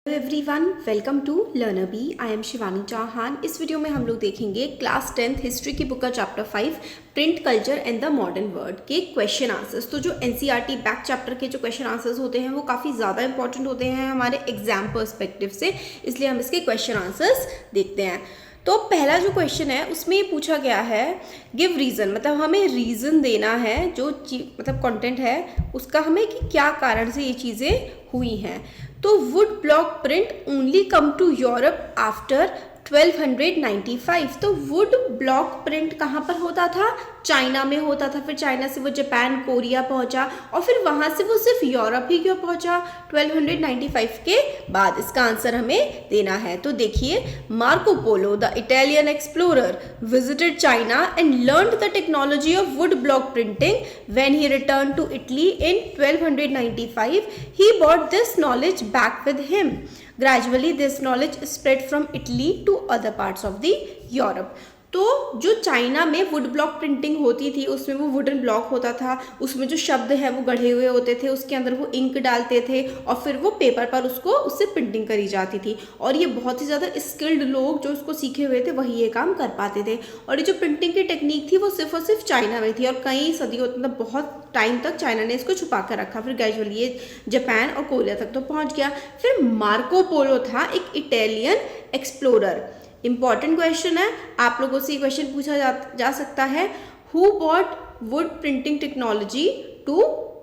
Hello everyone, welcome to Learner B. I am Shivani Chauhan. इस video में हम लोग देखेंगे क्लास 10th हिस्ट्री की बुक का chapter 5 print culture and the modern world के क्वेश्चन आंसर्स। तो जो एनसीईआरटी बैक चैप्टर के जो क्वेश्चन आंसर्स होते हैं वो काफ़ी ज़्यादा इंपॉर्टेंट होते हैं हमारे एग्जाम पर्सपेक्टिव से, इसलिए हम इसके क्वेश्चन आंसर्स देखते हैं। तो पहला जो क्वेश्चन है उसमें ये पूछा गया है गिव रीज़न, मतलब हमें रीज़न देना है जो मतलब कंटेंट है उसका, हमें कि क्या कारण से ये चीज़ें हुई हैं। तो wood block print only come to Europe after 1295। तो वुड ब्लॉक प्रिंट कहाँ पर होता था? चाइना में होता था। फिर चाइना से वो जापान, कोरिया पहुंचा और फिर वहाँ से वो सिर्फ यूरोप ही क्यों पहुंचा 1295 के बाद? इसका आंसर हमें देना है। तो देखिए, Marco Polo the Italian explorer visited China and learned the technology of wood block printing when he return to Italy in 1295। He brought this knowledge back with him. Gradually this knowledge spread from Italy to other parts of the Europe. तो जो China में would block printing होती थी उसमें वो wooden block होता था, उसमें जो शब्द है वो गढ़े हुए होते थे, उसके अंदर वो इंक डालते थे और फिर वो पेपर पर उससे प्रिंटिंग करी जाती थी। और ये बहुत ही ज़्यादा स्किल्ड लोग जो उसको सीखे हुए थे वही ये काम कर पाते थे। और ये जो प्रिंटिंग की टेक्निक थी वो सिर्फ और सिर्फ चाइना में थी और कई सदियों मतलब बहुत टाइम तक चाइना ने इसको छुपा कर रखा। फिर ग्रेजुअली ये जापान और कोरिया तक तो पहुँच गया। फिर मार्को पोलो था एक इटालियन एक्सप्लोरर। इंपॉर्टेंट क्वेश्चन है, आप लोगों से क्वेश्चन पूछा जा सकता है, who bought wood printing technology to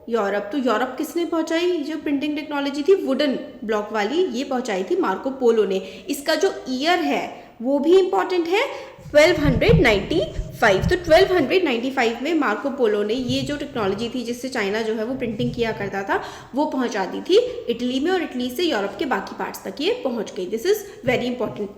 Europe. तो यूरोप किसने पहुंचाई? जो प्रिंटिंग टेक्नोलॉजी थी वुडन ब्लॉक वाली, ये पहुंचाई थी मार्को पोलो ने। इसका जो ईयर है वो भी इंपॉर्टेंट है, 1295। तो 1295 में मार्को पोलो ने ये जो टेक्नोलॉजी थी जिससे चाइना जो है वो प्रिंटिंग किया करता था वो पहुंचा दी थी इटली में और इटली से यूरोप के बाकी पार्ट्स तक ये पहुंच गई। This is very important.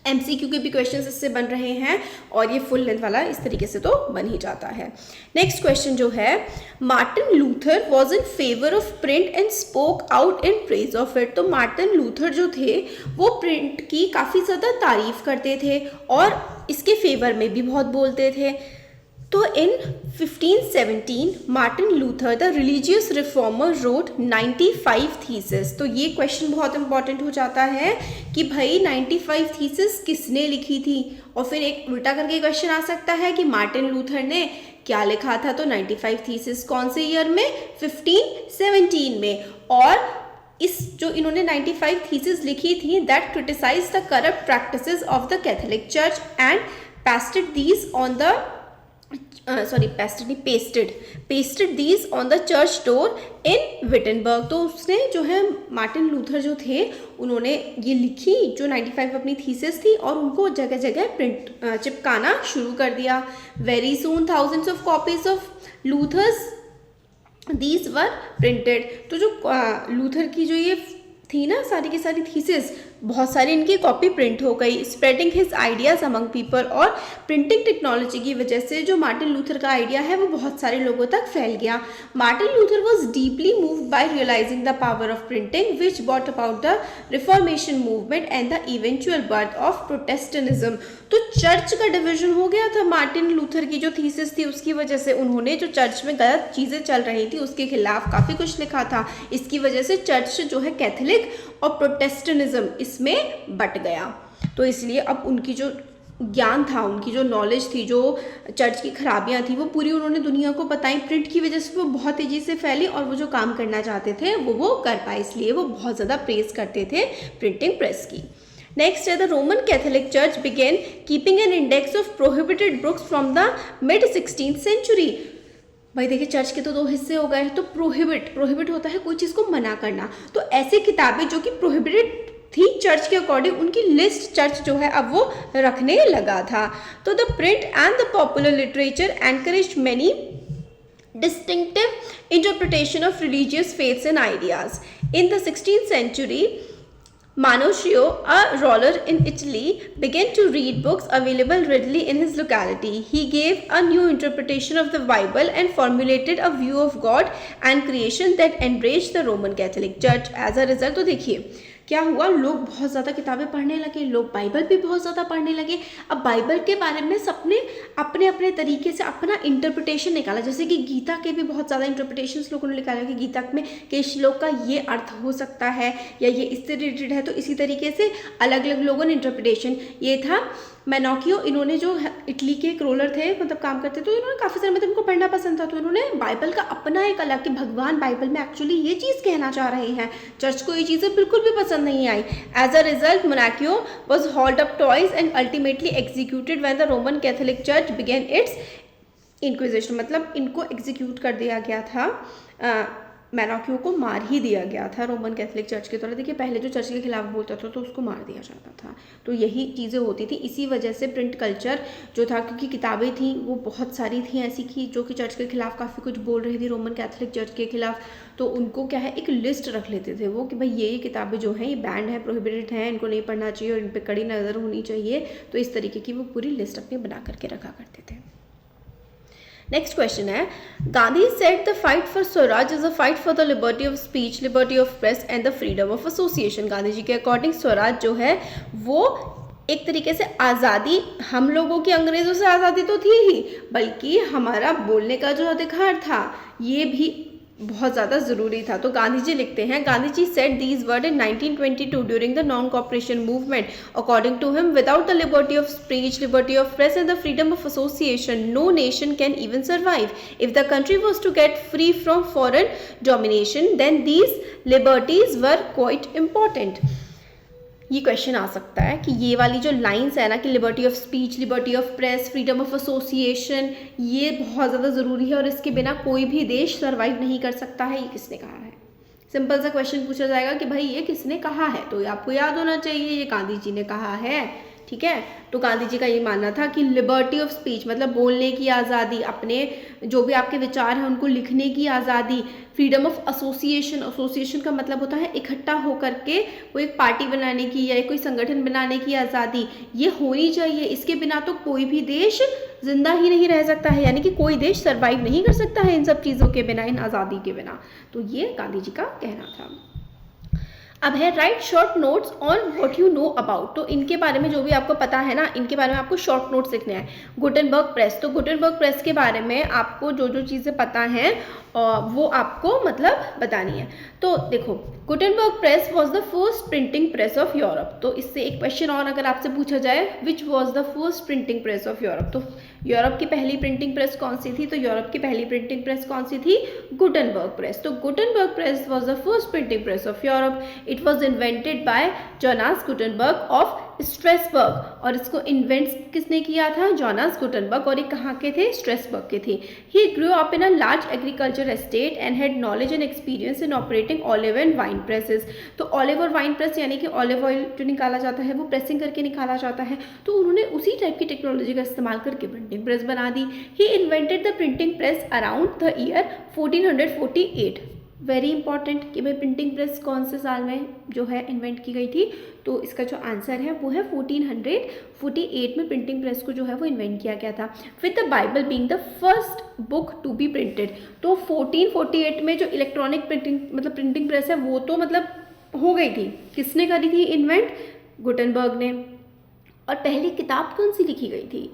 MCQ के भी क्वेश्चंस इससे बन रहे हैं और ये फुल लेंथ वाला इस तरीके से तो बन ही जाता है। नेक्स्ट क्वेश्चन जो है, Martin Luther was in favour of print and spoke out in praise of it. तो मार्टिन लूथर जो थे वो प्रिंट की काफ़ी ज़्यादा तारीफ करते थे और इसके फेवर में भी बहुत बोलते थे। तो in 1517 Martin Luther the religious reformer wrote 95 thesis. तो ये क्वेश्चन बहुत इंपॉर्टेंट हो जाता है कि भाई 95 थीसिस किसने लिखी थी। और फिर एक उल्टा करके क्वेश्चन आ सकता है कि मार्टिन लूथर ने क्या लिखा था। तो 95 थीसिस कौन से ईयर में? 1517 में। और इस जो इन्होंने 95 थीसिस लिखी थी that criticise the corrupt practices of the Catholic church and pasted these on the pasted these on the church door in Wittenberg। तो उसने जो है मार्टिन लूथर जो थे उन्होंने ये लिखी जो 95 अपनी थीसिस थी और उनको जगह जगह प्रिंट चिपकाना शुरू कर दिया। Very soon thousands of copies of Luther's these were printed. तो जो लूथर की जो ये थी ना सारी की सारी थीसिस, बहुत सारी इनकी कॉपी प्रिंट हो गई। Spreading his ideas among people, और प्रिंटिंग टेक्नोलॉजी की वजह से जो मार्टिन लूथर का आइडिया है वो बहुत सारे लोगों तक फैल गया। Martin Luther was deeply moved by realising the power of printing which bought about the reformation movement and the eventual birth of protestantism. तो चर्च का डिवीजन हो गया था मार्टिन लूथर की जो थीसिस थी उसकी वजह से। उन्होंने जो चर्च में गलत चीज़ें चल रही थी उसके खिलाफ काफ़ी कुछ लिखा था। इसकी वजह से चर्च जो है कैथोलिक और प्रोटेस्टेंटिज्म इसमें बट गया। तो इसलिए अब उनकी जो ज्ञान था, उनकी जो नॉलेज थी, जो चर्च की खराबियां थी वो पूरी उन्होंने दुनिया को बताई। प्रिंट की वजह से वो बहुत तेज़ी से फैली और वो जो काम करना चाहते थे वो कर पाए, इसलिए वो बहुत ज़्यादा प्रेज करते थे प्रिंटिंग प्रेस की। नेक्स्ट है, the Roman Catholic church began keeping an index of prohibited books from the mid 16th century. भाई देखिए, चर्च के तो दो हिस्से हो गए। तो प्रोहिबिट होता है कोई चीज़ को मना करना, तो ऐसे किताबें जो कि प्रोहिबिटेड थी चर्च के अकॉर्डिंग उनकी लिस्ट चर्च जो है अब वो रखने लगा था। तो the print and the popular literature encourage many distinctive interpretation of religious faiths and ideas. In the 16th century, Manocchio, a ruler in Italy, began to read books available readily in his locality. He gave a new interpretation of the Bible and formulated a view of God and creation that embraced the Roman Catholic Church. As a result, तो देखिए क्या हुआ, लोग बहुत ज़्यादा किताबें पढ़ने लगे, लोग बाइबल भी बहुत ज़्यादा पढ़ने लगे। अब बाइबल के बारे में सबने अपने अपने तरीके से अपना इंटरप्रिटेशन निकाला, जैसे कि गीता के भी बहुत ज़्यादा इंटरप्रिटेशंस लोगों ने निकाला कि गीता में के श्लोक का ये अर्थ हो सकता है या ये इससे रिलेटेड है। तो इसी तरीके से अलग अलग लोगों ने इंटरप्रिटेशन, ये था मैनोकियो, इन्होंने जो इटली के एक रोलर थे, मतलब काम करते, तो इन्होंने काफ़ी सारे, मतलब इनको पढ़ना पसंद था, तो इन्होंने बाइबल का अपना एक अलग, कि भगवान बाइबल में एक्चुअली ये चीज़ कहना चाह रहे हैं, चर्च को ये चीज़ें बिल्कुल भी पसंद नहीं आई। As a result Menocchio was hold up toys and ultimately executed when the Roman Catholic church began its inquisition, मतलब इनको एग्जीक्यूट कर दिया गया था, मैनोकियो को मार ही दिया गया था रोमन कैथोलिक चर्च के द्वारा। देखिए पहले जो चर्च के खिलाफ बोलता था तो उसको मार दिया जाता था, तो यही चीज़ें होती थी। इसी वजह से प्रिंट कल्चर जो था, क्योंकि किताबें थी वो बहुत सारी थी ऐसी की जो कि चर्च के खिलाफ काफ़ी कुछ बोल रही थी, रोमन कैथोलिक चर्च के खिलाफ, तो उनको क्या है, एक लिस्ट रख लेते थे वो कि भाई ये किताबें जो हैं ये बैंड है, प्रोहिबिटेड हैं, इनको नहीं पढ़ना चाहिए और इन पर कड़ी नज़र होनी चाहिए। तो इस तरीके की वो पूरी लिस्ट अपनी बना करके रखा करते थे। नेक्स्ट क्वेश्चन है, Gandhi said the fight for swaraj is a fight for the liberty of speech, liberty of press and the freedom of association. Gandhi ji के अकॉर्डिंग स्वराज जो है वो एक तरीके से आज़ादी, हम लोगों की अंग्रेज़ों से आज़ादी तो थी ही, बल्कि हमारा बोलने का जो अधिकार था ये भी बहुत ज़्यादा ज़रूरी था। तो गांधी जी लिखते हैं, Gandhi ji said these word in 1922 during the non cooperation movement. According to him, without the liberty of speech, liberty of press and the freedom of association, no nation can even survive. If the country was to get free from foreign domination, then these liberties were quite important. ये question आ सकता है कि ये वाली जो lines है ना, कि liberty of speech, liberty of press, freedom of association, ये बहुत ज़्यादा ज़रूरी है और इसके बिना कोई भी देश सर्वाइव नहीं कर सकता है, ये किसने कहा है? सिंपल सा क्वेश्चन पूछा जाएगा कि भाई ये किसने कहा है, तो आपको याद होना चाहिए ये गांधी जी ने कहा है। ठीक है, तो गांधी जी का ये मानना था कि लिबर्टी ऑफ स्पीच मतलब बोलने की आज़ादी, अपने जो भी आपके विचार हैं उनको लिखने की आज़ादी, फ्रीडम ऑफ एसोसिएशन, एसोसिएशन का मतलब होता है इकट्ठा होकर के कोई एक पार्टी बनाने की या कोई संगठन बनाने की आज़ादी, ये होनी चाहिए। इसके बिना तो कोई भी देश जिंदा ही नहीं रह सकता है, यानी कि कोई देश सर्वाइव नहीं कर सकता है इन सब चीज़ों के बिना, इन आज़ादी के बिना। तो ये गांधी जी का कहना था। अब है right short notes on what you know about. तो इनके बारे में जो भी आपको पता है ना, इनके बारे में आपको शॉर्ट नोट्स लिखने हैं। गुटेनबर्ग प्रेस, तो गुटेनबर्ग प्रेस के बारे में आपको जो जो चीज़ें पता हैं वो आपको मतलब बतानी है। तो देखो, Gutenberg press was the first printing press of Europe. तो इससे एक क्वेश्चन और अगर आपसे पूछा जाए, which was the first printing press of Europe, तो यूरोप की पहली प्रिंटिंग प्रेस कौन सी थी? तो यूरोप की पहली प्रिंटिंग प्रेस कौन सी थी? Gutenberg press. तो Gutenberg press was the first printing press of Europe. It was invented by Jonas Gutenberg of Strasbourg, और इसको इन्वेंट किसने किया था? जोनास गुटेनबर्ग, और ये कहाँ के थे? स्ट्रेसबर्ग के थे। He grew up in a large agriculture estate and had knowledge and experience in operating olive and wine presses. तो ऑलिव और वाइन प्रेस यानी कि ऑलिव ऑयल जो निकाला जाता है वो प्रेसिंग करके निकाला जाता है, तो उन्होंने उसी टाइप की टेक्नोलॉजी का इस्तेमाल करके प्रिंटिंग प्रेस बना दी। He invented the printing press around the year 1448। Very important कि भाई प्रिंटिंग प्रेस कौन से साल में जो है इन्वेंट की गई थी? तो इसका जो आंसर है वो है 1448 में प्रिंटिंग प्रेस को जो है वो इन्वेंट किया गया था। With the Bible being the first book to be printed. तो 1448 में जो इलेक्ट्रॉनिक प्रिंटिंग प्रेस है वो तो मतलब हो गई थी। किसने करी थी इन्वेंट? गुटेनबर्ग ने। और पहली किताब कौन सी लिखी गई थी?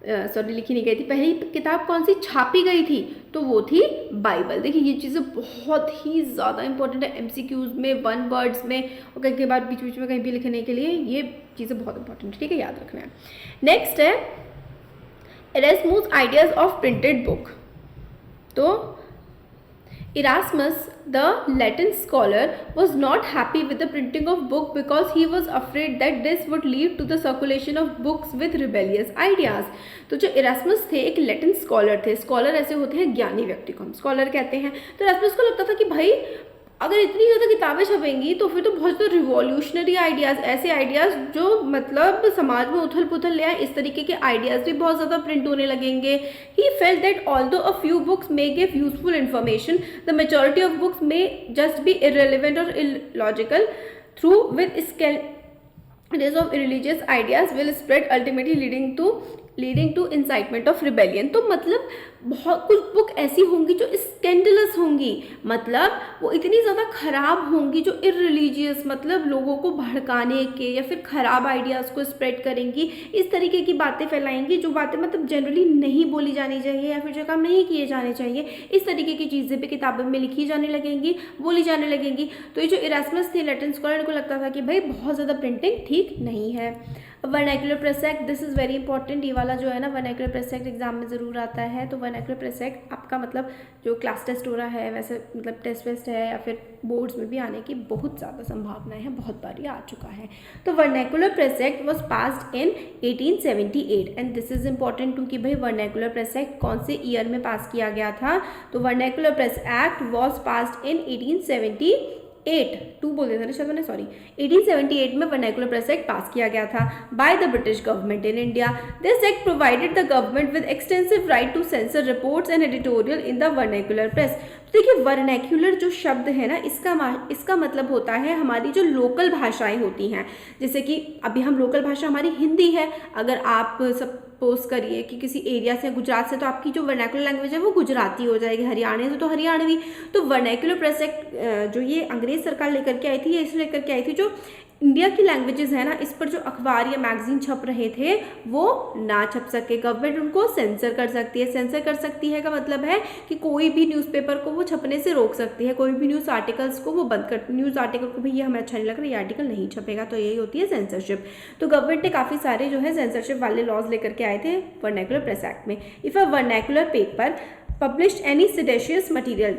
लिखी नहीं गई थी, पहली किताब कौन सी छापी गई थी? तो वो थी बाइबल। देखिए ये चीज़ें बहुत ही ज़्यादा इंपॉर्टेंट है एमसीक्यूज में, वन वर्ड्स में, और कई बार बीच बीच में कहीं भी लिखने के लिए ये चीज़ें बहुत इंपॉर्टेंट है, ठीक है, याद रखना है। नेक्स्ट है एरास्मुस आइडियाज ऑफ प्रिंटेड बुक। तो Erasmus, the Latin scholar, was not happy with the printing of book because he was afraid that this would lead to the circulation of books with rebellious ideas. तो जो Erasmus थे एक Latin scholar थे। Scholar ऐसे होते हैं ज्ञानी व्यक्ति को हम स्कॉलर कहते हैं। तो इरास्मस को लगता था कि भाई अगर इतनी ज़्यादा किताबें छपेंगी तो फिर तो बहुत ज़्यादा रिवॉल्यूशनरी आइडियाज़, ऐसे आइडियाज़ जो मतलब समाज में उथल पुथल ले आए, इस तरीके के आइडियाज़ भी बहुत ज़्यादा प्रिंट होने लगेंगे। He felt that although a few books may give useful information, the majority of books may just be irrelevant और illogical through with scales of religious ideas will spread ultimately leading to incitement of rebellion. तो मतलब बहुत कुछ book ऐसी होंगी जो scandalous होंगी, मतलब वो इतनी ज़्यादा ख़राब होंगी, जो इररिलीजियस, मतलब लोगों को भड़काने के या फिर ख़राब आइडियाज़ को स्प्रेड करेंगी, इस तरीके की बातें फैलाएंगी जो बातें मतलब जनरली नहीं बोली जानी चाहिए या फिर जो काम नहीं किए जाने चाहिए, इस तरीके की चीज़ें भी किताबों में लिखी जाने लगेंगी, बोली जाने लगेंगी। तो ये जो इरास्मस थे लैटिन स्कॉलर को लगता था कि भाई बहुत ज़्यादा प्रिंटिंग ठीक नहीं है। Vernacular press act, this is very important, ये वाला जो है ना वर्नैकुलर प्रेस एक्ट एग्जाम में ज़रूर आता है। तो वर्नैकुलर प्रेस एक्ट आपका मतलब जो क्लास टेस्ट हो रहा है वैसे मतलब टेस्ट वेस्ट है या फिर बोर्ड्स में भी आने की बहुत ज़्यादा संभावनाएं हैं, बहुत बार ये आ चुका है। तो vernacular press act was passed in 1878 and this is important to कि भाई वर्नैकुलर प्रेस एक्ट कौन से ईयर में पास किया गया था। तो vernacular press act was passed in 1878 में वर्नैकुलर प्रेस एक्ट पास किया गया था by the British government in India. This act provided the government with extensive right to sensor reports and editorial in the vernacular press. तो देखिए vernacular जो शब्द है ना इसका मतलब होता है हमारी जो लोकल भाषाएं होती हैं, जैसे कि अभी हम लोकल भाषा हमारी हिंदी है, अगर आप सपोज करिए कि किसी एरिया से गुजरात से, तो आपकी जो वर्नैकुलर लैंग्वेज है वो गुजराती हो जाएगी, हरियाणा से तो हरियाणवी। तो वर्नैकुलर प्रेस एक्ट जो ये अंग्रेज सरकार लेकर के आई थी, ये इसलिए लेकर के आई थी जो इंडिया की लैंग्वेजेस है ना इस पर जो अखबार या मैगजीन छप रहे थे वो ना छप सके, गवर्नमेंट उनको सेंसर कर सकती है। सेंसर कर सकती है का मतलब है कि कोई भी न्यूज़पेपर को वो छपने से रोक सकती है, कोई भी न्यूज़ आर्टिकल्स को वो बंद कर, न्यूज़ आर्टिकल को भी ये हमें अच्छा नहीं लग रहा, ये आर्टिकल नहीं छपेगा, तो यही होती है सेंसरशिप। तो गवर्नमेंट ने काफ़ी सारे जो है सेंसरशिप वाले लॉज लेकर के आए थे वर्नैकुलर प्रेस एक्ट में। If a vernacular paper published any seditious material,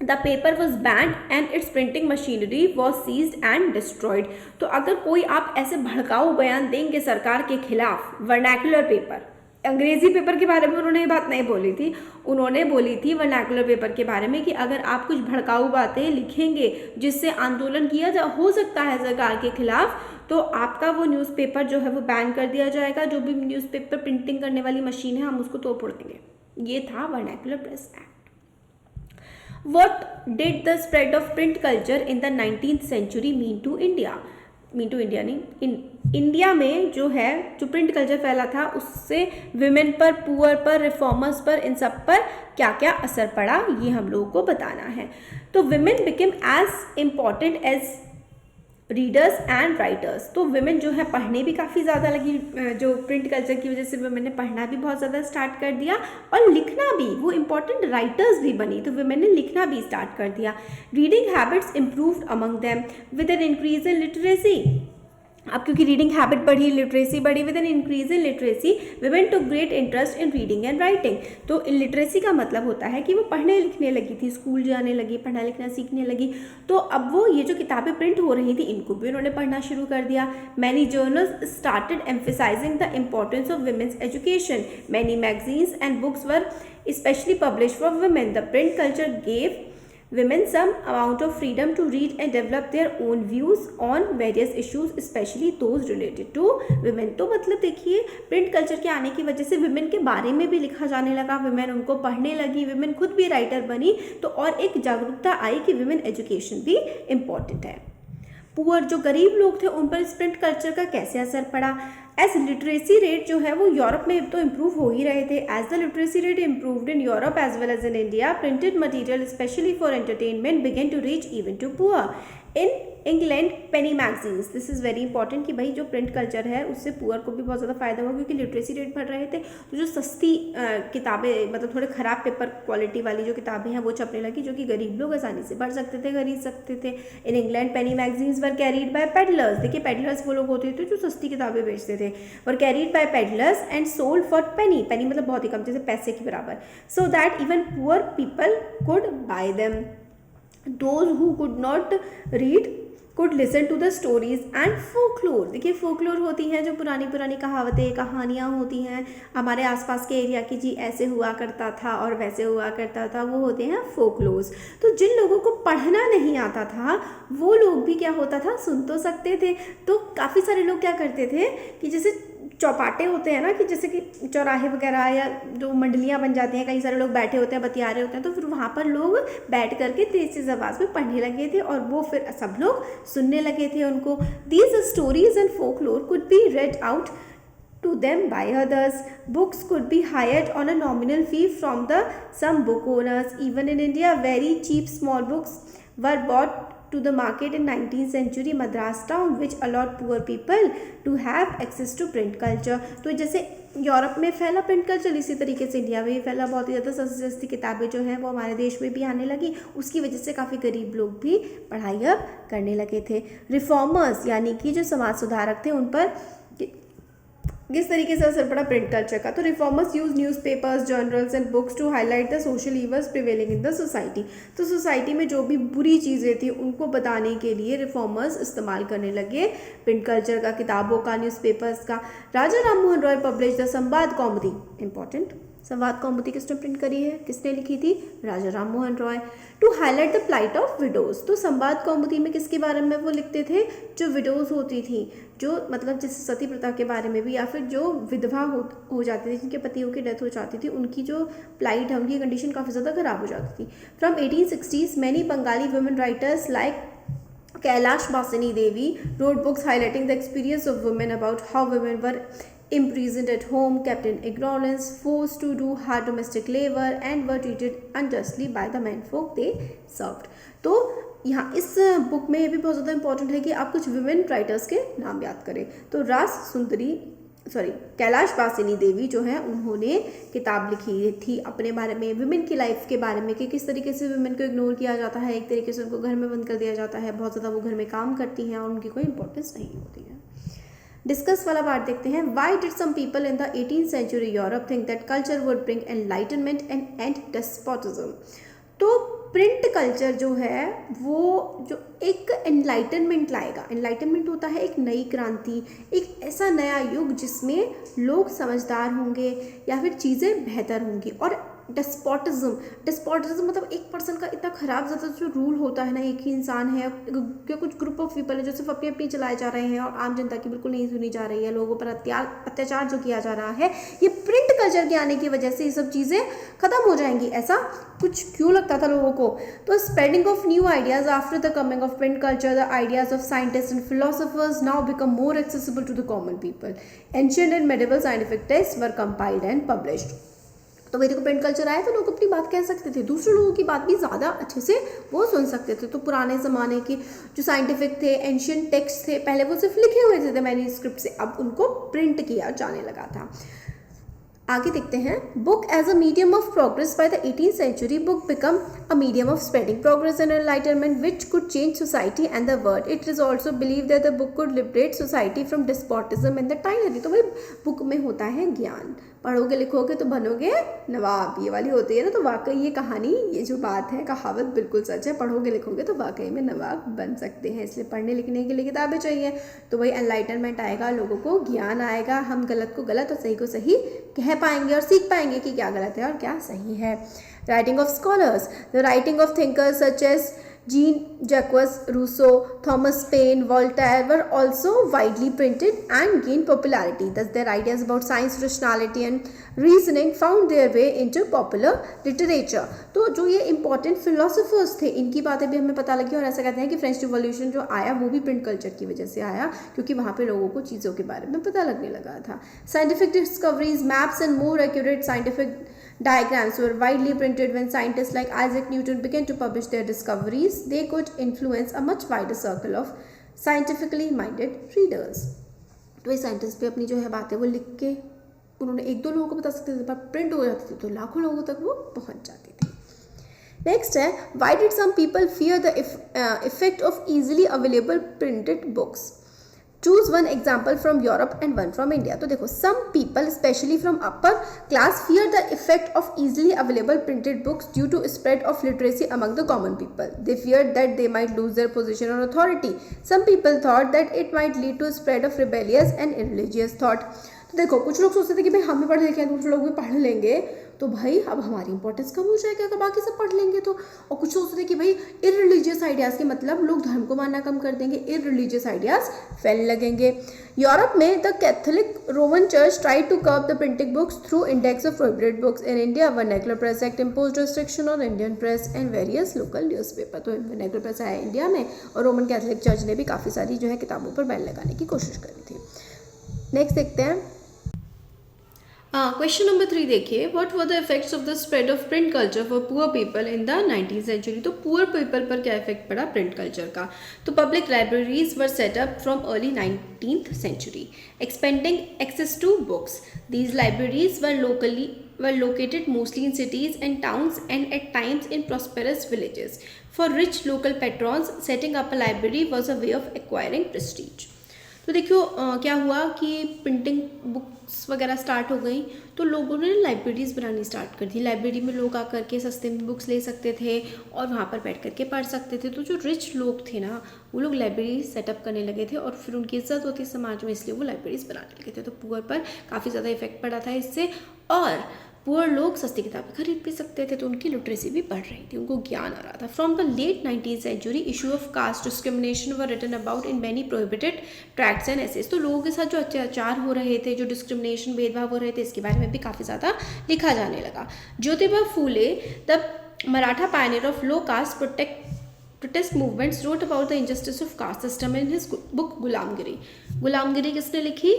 the paper was banned and its printing machinery was seized and destroyed. तो अगर कोई आप ऐसे भड़काऊ बयान देंगे सरकार के खिलाफ, वर्नैकुलर पेपर, अंग्रेजी पेपर के बारे में उन्होंने ये बात नहीं बोली थी, उन्होंने बोली थी वर्नैकुलर पेपर के बारे में कि अगर आप कुछ भड़काऊ बातें लिखेंगे जिससे आंदोलन किया हो सकता है सरकार के खिलाफ, तो आपका वो न्यूज़पेपर जो है वो बैन कर दिया जाएगा, जो भी न्यूज़पेपर प्रिंटिंग करने वाली मशीन है हम उसको तोड़ फोड़ देंगे। ये था vernacular press act. What did the spread of print culture in the 19th century mean to India? Mean to India नहीं, इंडिया में जो है जो प्रिंट कल्चर फैला था उससे विमेन पर, पुअर पर, रिफॉर्मर्स पर, इन सब पर क्या क्या असर पड़ा ये हम लोगों को बताना है। तो women became as important as readers and writers. तो विमेन जो है पढ़ने भी काफ़ी ज़्यादा लगी, जो प्रिंट कल्चर की वजह से विमेन ने पढ़ना भी बहुत ज़्यादा स्टार्ट कर दिया और लिखना भी, वो इम्पॉर्टेंट राइटर्स भी बनी, तो विमेन ने लिखना भी स्टार्ट कर दिया। Reading habits improved among them with an increase in literacy. अब क्योंकि रीडिंग हैबिट बढ़ी, लिटरेसी बढ़ी, with an increase in literacy women took great interest in reading and writing. तो लिटरेसी का मतलब होता है कि वो पढ़ने लिखने लगी थी, स्कूल जाने लगी, पढ़ना लिखना सीखने लगी, तो अब वो ये जो किताबें प्रिंट हो रही थी इनको भी उन्होंने पढ़ना शुरू कर दिया। Many journals started emphasising the importance of women's education. Many magazines and books were specially publish for women. The print culture gave women some amount of freedom to read and develop their own views on various issues, especially those related to women। तो मतलब देखिए print culture के आने की वजह से women के बारे में भी लिखा जाने लगा, विमेन उनको पढ़ने लगी, विमेन खुद भी राइटर बनी, तो और एक जागरूकता आई कि विमेन एजुकेशन भी इम्पॉर्टेंट है। पुअर जो गरीब लोग थे उन पर इस प्रिंट कल्चर का कैसे असर पड़ा। एज लिटरेसी रेट जो है वो यूरोप में तो इम्प्रूव हो ही रहे थे। As the literacy rate improved in Europe as well as in India, printed material specially for entertainment began to reach even to poor. In England penny magazines, this is very important कि भाई जो print culture है उससे poor को भी बहुत ज़्यादा फायदा हुआ, क्योंकि लिटरेसी रेट बढ़ रहे थे, तो जो सस्ती किताबें, मतलब थोड़े ख़राब पेपर क्वालिटी वाली जो किताबें हैं वो छपने लगी, जो कि गरीब लोग आसानी से पढ़ सकते थे, खरीद सकते थे। In England penny magazines were carried by peddlers. देखिए पेडलर्स वो लोग होते थे जो सस्ती किताबें बेचते थे, were carried by peddlers and sold for penny, penny मतलब बहुत ही कम, जैसे पैसे के बराबर, so that even poor people could buy them. Those who could not read could listen to the stories and folklore. देखिए फोकलोर होती हैं जो पुरानी पुरानी कहावतें, कहानियाँ होती हैं हमारे आसपास के एरिया की, जी ऐसे हुआ करता था और वैसे हुआ करता था, वो होते हैं फोकलोर्स। तो जिन लोगों को पढ़ना नहीं आता था वो लोग भी क्या होता था, सुन तो सकते थे। तो काफ़ी सारे लोग क्या करते थे कि जैसे चौपाटे होते हैं ना, कि जैसे कि चौराहे वगैरह या जो मंडलियाँ बन जाती हैं, कई सारे लोग बैठे होते हैं, बतिया रहे होते हैं, तो फिर वहाँ पर लोग बैठ करके तेज तेज आवाज़ में पढ़ने लगे थे और वो फिर सब लोग सुनने लगे थे उनको। These stories and folklore could be red out to them by others. Books could be hired on a nominal fee from the some book owners. Even in India, very cheap small books were bought to the market in 19th century Madras town, which allowed poor people to have access to print culture. तो जैसे Europe में फैला print culture, इसी तरीके से India में भी फैला। बहुत ही ज़्यादा सस्ती सस्ती किताबें जो हैं वो हमारे देश में भी आने लगी। उसकी वजह से काफ़ी गरीब लोग भी पढ़ाई अब करने लगे थे। रिफॉर्मर्स यानी कि जो समाज सुधारक थे, उन पर किस तरीके से असर पड़ा प्रिंट कल्चर का। तो reformers use newspapers, journals and books to highlight the social evils prevailing in the society. तो सोसाइटी में जो भी बुरी चीज़ें थी उनको बताने के लिए रिफॉर्मर्स इस्तेमाल करने लगे प्रिंट कल्चर का, किताबों का, न्यूज़पेपर्स का। राजा राम मोहन रॉय पब्लिश द संवाद कौमुदी। इंपॉर्टेंट, संवाद कौमुदी किसने प्रिंट करी है, किसने लिखी थी? Raja Ram Mohan Roy. To highlight the plight of widows. तो संवाद कौमुदी में किसके बारे में वो लिखते थे? जो विडोज होती थी, जो मतलब जैसे सती प्रथा के बारे में भी, या फिर जो विधवा हो जाती थी, जिनके पतियों की डेथ हो जाती थी, उनकी जो प्लाइट है, उनकी कंडीशन काफ़ी ज़्यादा खराब हो जाती थी। From 1860s many Bengali women writers like Kailash Bashini Devi wrote books highlighting the experience of women, about how women were imprisoned at home, kept in ignorance, forced to do hard domestic labor and were treated unjustly by the menfolk they served. तो यहाँ इस book में ये भी बहुत ज़्यादा important है कि आप कुछ विमेन राइटर्स के नाम याद करें। तो कैलाश बासिनी देवी जो है, उन्होंने किताब लिखी थी अपने बारे में, विमेन की लाइफ के बारे में, कि किस तरीके से विमेन को इग्नोर किया जाता है, एक तरीके से उनको घर में बंद कर दिया जाता है, बहुत ज़्यादा वो घर में काम करती हैं और उनकी कोई इंपॉर्टेंस नहीं होती है। डिस्कस वाला पार्ट देखते हैं। Why did some people in the 18th century Europe think that culture would bring enlightenment and and despotism. तो प्रिंट कल्चर जो है वो जो एक एनलाइटनमेंट लाएगा। एनलाइटनमेंट होता है एक नई क्रांति, एक ऐसा नया युग जिसमें लोग समझदार होंगे या फिर चीज़ें बेहतर होंगी। और डेस्पोटिज्म मतलब एक पर्सन का इतना ख़राब ज़्यादा जो रूल होता है ना, एक ही इंसान है या कुछ ग्रुप ऑफ पीपल है जो सिर्फ अपनी अपनी चलाए जा रहे हैं और आम जनता की बिल्कुल नहीं सुनी जा रही है, लोगों पर अत्याचार जो किया जा रहा है, ये प्रिंट कल्चर के आने की वजह से ये सब चीज़ें ख़त्म हो जाएंगी। ऐसा कुछ क्यों लगता था लोगों को? तो spreading of new ideas after the coming of print culture, the ideas of scientist and philosophers now become more accessible to the common people. Ancient and medieval scientific text were compiled and published. तो वही देखो, print culture आया तो लोग अपनी बात कह सकते थे, दूसरे लोगों की बात भी ज़्यादा अच्छे से वो सुन सकते थे। तो पुराने ज़माने के जो साइंटिफिक थे, एंशिएंट टेक्स्ट थे, पहले वो सिर्फ लिखे हुए थे मैन्युस्क्रिप्ट से, अब उनको प्रिंट किया जाने लगा था। आगे देखते हैं। Book as a medium of progress. By the 18th century book become a medium of spreading progress and enlightenment which could change society and the world. It is also believe that the book could liberate society from despotism and the tyranny. तो भाई book में होता है ज्ञान, पढ़ोगे लिखोगे तो बनोगे नवाब, ये वाली होती है ना। तो वाकई ये कहानी, ये जो बात है, कहावत बिल्कुल सच है, पढ़ोगे लिखोगे तो वाकई में नवाब बन सकते हैं। इसलिए पढ़ने लिखने के लिए किताबें चाहिए। तो वही एनलाइटनमेंट आएगा, लोगों को ज्ञान आएगा, हम गलत को गलत और सही को सही कह पाएंगे और सीख पाएंगे कि क्या गलत है और क्या सही है। Writing of scholars. The writing of thinkers such as Jean-Jacques Rousseau, Thomas Paine, Voltaire were also widely printed and gained popularity. Thus, their ideas about science, rationality, and reasoning found their way into popular literature. तो जो ये important philosophers थे, इनकी बातें भी हमें पता लगी और ऐसा कहते हैं कि फ्रेंच रिवॉल्यूशन जो आया वो भी प्रिंट कल्चर की वजह से आया, क्योंकि वहाँ पे लोगों को चीज़ों के बारे में पता लगने लगा था। Scientific discoveries, maps, and more accurate scientific diagrams were widely printed when scientists like Isaac Newton began to publish their discoveries. They could influence a much wider circle of scientifically minded readers. तो ये scientist भी अपनी जो है बातें वो लिख के उन्होंने एक दो लोगों को बता सकते थे, पर प्रिंट हो जाती थी तो लाखों लोगों तक वो पहुंच जाती थी। नेक्स्ट है, why did some people fear the effect of easily available printed books? Choose one example from Europe and one from India. तो देखो, some people especially from upper class fear the effect of easily available printed books due to spread of literacy among the common people. They feared that they might lose their position or authority. Some people thought that it might lead to spread of rebellious and irreligious thought. तो देखो, कुछ लोग सोचते थे कि भाई हम भी पढ़ लिखे हैं, दूसरे लोग भी पढ़ लेंगे तो भाई अब हमारी इंपॉर्टेंस कम हो जाएगी अगर बाकी सब पढ़ लेंगे तो। और कुछ सोचते थे कि भाई इररिलीजियस आइडियाज़ के मतलब लोग धर्म को मानना कम कर देंगे, इररिलीजियस आइडियाज़ फैलने लगेंगे। यूरोप में the Catholic Roman Church tried to curb the printing books through Index of prohibited Books. In India Vernacular Press Act imposed restriction on Indian press and various local newspaper. तो vernacular press आया India में और Roman Catholic church ने भी काफ़ी सारी जो है किताबों पर बैन लगाने की कोशिश करी थी। नेक्स्ट देखते हैं। क्वेश्चन नंबर 3 देखिए, what were the effects of the spread of print culture for poor people in the 19th century. तो पुअर पीपल पर क्या इफेक्ट पड़ा प्रिंट कल्चर का। तो public libraries were set up from early 19th century, expanding access to books. These libraries were located mostly in cities and towns and at times in prosperous villages. For rich local patrons, setting up a library was a way of acquiring prestige. तो देखियो क्या हुआ कि printing books वगैरह start हो गई, तो लोगों ने लाइब्रेरीज़ बनानी स्टार्ट कर दी। लाइब्रेरी में लोग आकर के सस्ते में बुक्स ले सकते थे और वहाँ पर बैठ करके पढ़ सकते थे। तो जो रिच लोग थे ना, वो लोग लाइब्रेरी सेटअप करने लगे थे और फिर उनकी इज्जत होती समाज में, इसलिए वो लाइब्रेरीज़ बनाने लगे थे। तो पुअर पर काफ़ी ज़्यादा इफेक्ट पड़ा था इससे, और पुअर लोग सस्ती किताबें खरीद भी सकते थे, तो उनकी लिटरेसी भी बढ़ रही थी, उनको ज्ञान आ रहा था। From the late 19th century, issue of caste discrimination were written about in many prohibited tracts and essays. तो लोगों के साथ जो अत्याचार हो रहे थे, जो डिस्क्रिमिनेशन भेदभाव हो रहे थे, इसके बारे में भी काफ़ी ज़्यादा लिखा जाने लगा। Jyotiba Phule, the Maratha pioneer of low caste protest movements, wrote about the injustice of caste system in his book गुलामगिरी। गुलामगिरी किसने लिखी?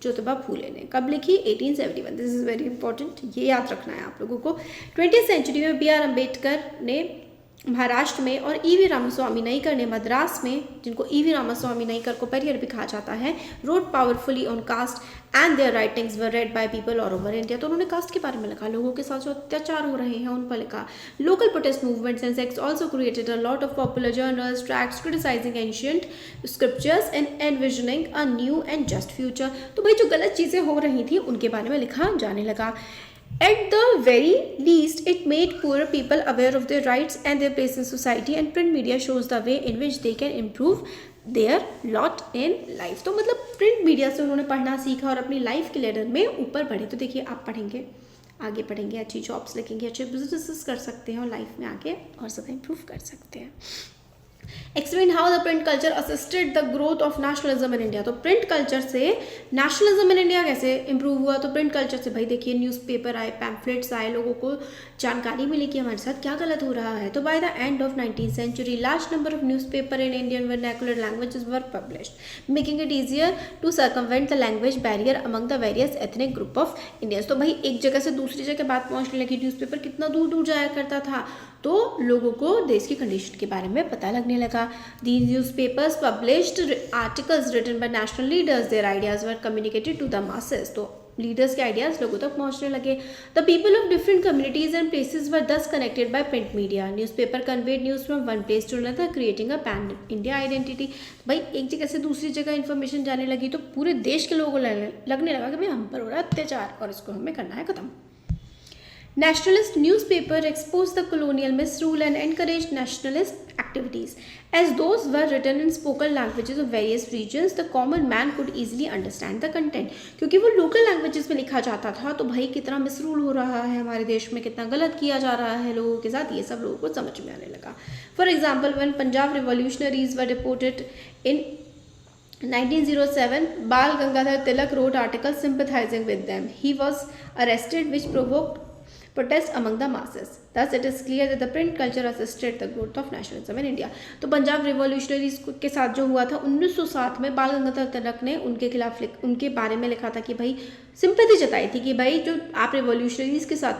ज्योतिबा फूले ने। कब लिखी? 1871। दिस इज़ वेरी इंपॉर्टेंट, ये याद रखना है आप लोगों को। 20th सेंचुरी में बी आर अम्बेडकर ने महाराष्ट्र में और ईवी रामास्वामी नाइकर ने मद्रास में, जिनको ईवी रामास्वामी नाइकर को पेरियर भी कहा जाता है, wrote powerfully on caste and their writings were read by people all over India. तो उन्होंने कास्ट के बारे में लिखा, लोगों के साथ जो अत्याचार हो रहे हैं उन पर लिखा। Local protest movements and sects also created a lot of popular journals, tracts criticising ancient scriptures and envisioning a new and just future. तो भाई जो गलत चीज़ें हो रही थी उनके बारे में लिखा जाने लगा। At the very least, it made poorer people aware of their rights and their place in society, and print media shows the way in which they can improve their lot in life. तो मतलब print media से उन्होंने पढ़ना सीखा और अपनी life के ladder में ऊपर बढ़े। तो देखिए, आप पढ़ेंगे, आगे पढ़ेंगे, अच्छी जॉब्स लगेंगे, अच्छे बिजनेसेस कर सकते हैं और लाइफ में आगे और ज़्यादा इम्प्रूव कर सकते हैं। Explain how the print culture assisted the growth of nationalism in India. तो प्रिंट कल्चर से नेशनलिज्म इन इंडिया कैसे इंप्रूव हुआ? तो प्रिंट कल्चर से भाई देखिए, न्यूज़पेपर आए, पैम्फलेट्स आए, लोगों को जानकारी मिली कि हमारे साथ क्या गलत हो रहा है। तो by the end of 19th century, large number of newspaper in Indian vernacular languages were published, making it easier to circumvent the language barrier among the various ethnic group of Indians. तो भाई एक जगह से दूसरी जगह बात पहुँचने लगी, न्यूज़पेपर कितना दूर दूर जाया करता था, तो लोगों को देश की कंडीशन के बारे में पता लगने लगा। These newspapers published articles written by national leaders. Their ideas were communicated to the masses. तो लीडर्स के आइडियाज़ लोगों तक पहुंचने लगे। The people of different communities and places were thus connected by print media. Newspaper conveyed news from one place to another, creating a pan India identity. भाई एक जगह से दूसरी जगह इन्फॉर्मेशन जाने लगी तो पूरे देश के लोगों को लगने लगा कि भाई हम पर हो रहा है अत्याचार और इसको हमें करना है ख़त्म। Nationalist newspaper exposed the colonial misrule and encouraged nationalist activities. As those were written in spoken languages of various regions, the common man could easily understand the content. क्योंकि वो local languages में लिखा जाता था, तो भाई कितना मिसरूल हो रहा है हमारे देश में, कितना गलत किया जा रहा है लोगों के साथ, ये सब लोगों को समझ में आने लगा। For example, when Punjab revolutionaries were deported in 1907, Bal Gangadhar Tilak wrote articles sympathizing with them. He was arrested, which provoked protest among the masses. Thus, it is clear that the print culture assisted the growth of nationalism in India. तो Punjab revolutionaries के साथ जो हुआ था 1907 में, बाल गंगाधर तिलक ने उनके खिलाफ उनके बारे में लिखा था कि भाई सिंपैथी जताई थी कि भाई जो आप रिवॉल्यूशनरीज के साथ